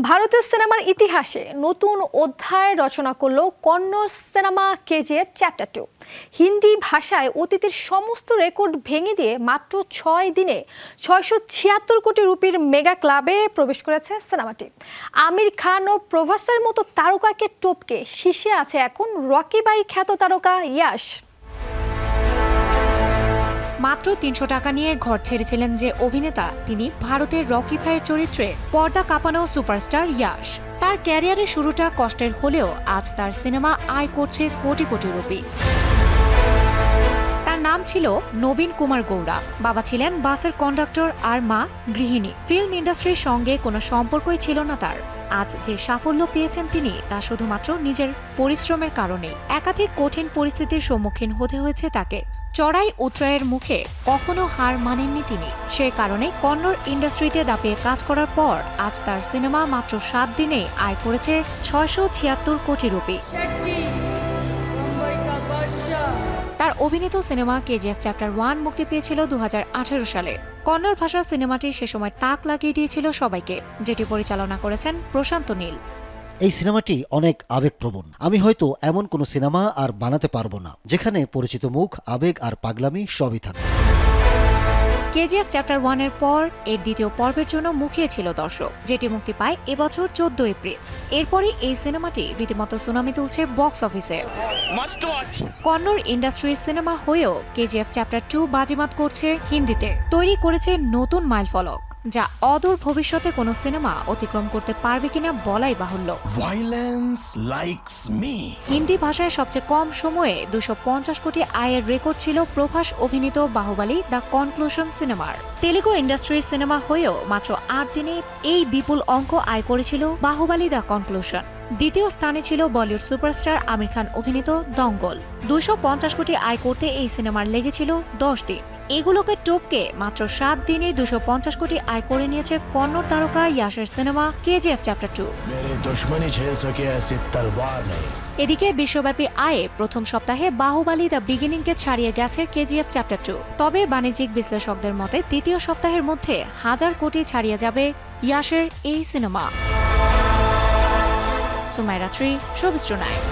ভারতের সিনেমার ইতিহাসে নতুন অধ্যায় রচনা করল Kannada cinema KGF chapter 2। Hindi ভাষায় অতীতের সমস্ত রেকর্ড ভেঙে দিয়ে মাত্র 6 দিনে 676 কোটি রুপির মেগা ক্লাবে প্রবেশ করেছে সিনেমাটি। আমির খান ও প্রভাসের মতো তারকাকে টপকে শীর্ষে আছে এখন রকি ভাই খ্যাত তারকা ইয়াশ। মাত্র ৩০০ টাকা নিয়ে ঘর ছেড়েছিলেন যে অভিনেতা, তিনি ভারতের রকি ভাইয়ের চরিত্রে পর্দা কাঁপানো সুপারস্টার ইয়াশ। তার ক্যারিয়ারের শুরুটা কষ্টের হলেও আজ তার সিনেমা আয় করছে কোটি কোটি রুপি। তার নাম ছিল নবীন কুমার গৌড়া। বাবা ছিলেন বাসের কন্ডাক্টর আর মা গৃহিণী। ফিল্ম ইন্ডাস্ট্রির সঙ্গে কোনো সম্পর্কই ছিল না তার। আজ যে সাফল্য পেয়েছেন তিনি, তা শুধুমাত্র নিজের পরিশ্রমের কারণে। একাধিক কঠিন পরিস্থিতির সম্মুখীন হতে হয়েছে তাকে। চড়াই উতরাইয়ের মুখে কখনো হার মানেননি তিনি। সে কারণে কন্নড় ইন্ডাস্ট্রিতে দাপিয়ে কাজ করার পর আজ তার সিনেমা মাত্র 7 দিনে আয় করেছে 676 কোটি রুপি। তার অভিনীত সিনেমা কেজিএফ চ্যাপ্টার 1 মুক্তি পেয়েছিল 2018 সালে। কন্নড় ভাষার সিনেমাটি সে সময় তাক লাগিয়ে দিয়েছিল সবাইকে, যেটি পরিচালনা করেছেন প্রশান্ত নীল। এই সিনেমাটি অনেক আবেগপ্রবণ। আমি হয়তো এমন কোনো সিনেমা আর বানাতে পারবো না যেখানে পরিচিত মুখ, আবেগ আর পাগলামি সবই থাকে। কেজিএফ চ্যাপ্টার 1 এর পর এর দ্বিতীয় পর্বের জন্য মুখিয়েছিল দর্শক, যেটি মুক্তি পায় এবছর 14 এপ্রিল। এরপরই এই সিনেমাটি রীতিমতো সুনামি তুলছে বক্স অফিসে। কন্নড় ইন্ডাস্ট্রির সিনেমা হয়েও কেজিএফ চ্যাপ্টার 2 বাজিমাত করছে হিন্দিতে। তৈরি করেছে নতুন মাইলফলক, যা অদূর ভবিষ্যতে কোনো সিনেমা অতিক্রম করতে পারবে কিনা বলাই বাহুল্য। হিন্দি ভাষায় সবচেয়ে কম সময়ে 250 কোটি আয়ের রেকর্ড ছিল প্রভাস অভিনীত বাহুবালী দ্য কনক্লুশন সিনেমার। তেলুগু ইন্ডাস্ট্রির সিনেমা হয়েও মাত্র 8 দিনে এই বিপুল অঙ্ক আয় করেছিল বাহুবালী দ্য কনক্লুশন। দ্বিতীয় স্থানে ছিল বলিউড সুপারস্টার আমির খান অভিনীত দঙ্গল। 250 কোটি আয় করতে এই সিনেমার লেগেছিল 10 দিন। এগুলোকে টপকে মাত্র 7 দিনে 250 কোটি আয় করে নিয়েছে কন্নড় তারকা ইয়াশের সিনেমা কেজিএফ চ্যাপ্টার 2। এদিকে বিশ্বব্যাপী আয়ে প্রথম সপ্তাহে বাহুবালী দ্য বিগিনিংকে ছাড়িয়ে গেছে কেজিএফ চ্যাপ্টার 2। তবে বাণিজ্যিক বিশ্লেষকদের মতে দ্বিতীয় সপ্তাহের মধ্যে 1000 কোটি ছাড়িয়ে যাবে ইয়াশের এই সিনেমা। সুমাইরা ট্রি, শোবিজ টুনাইট।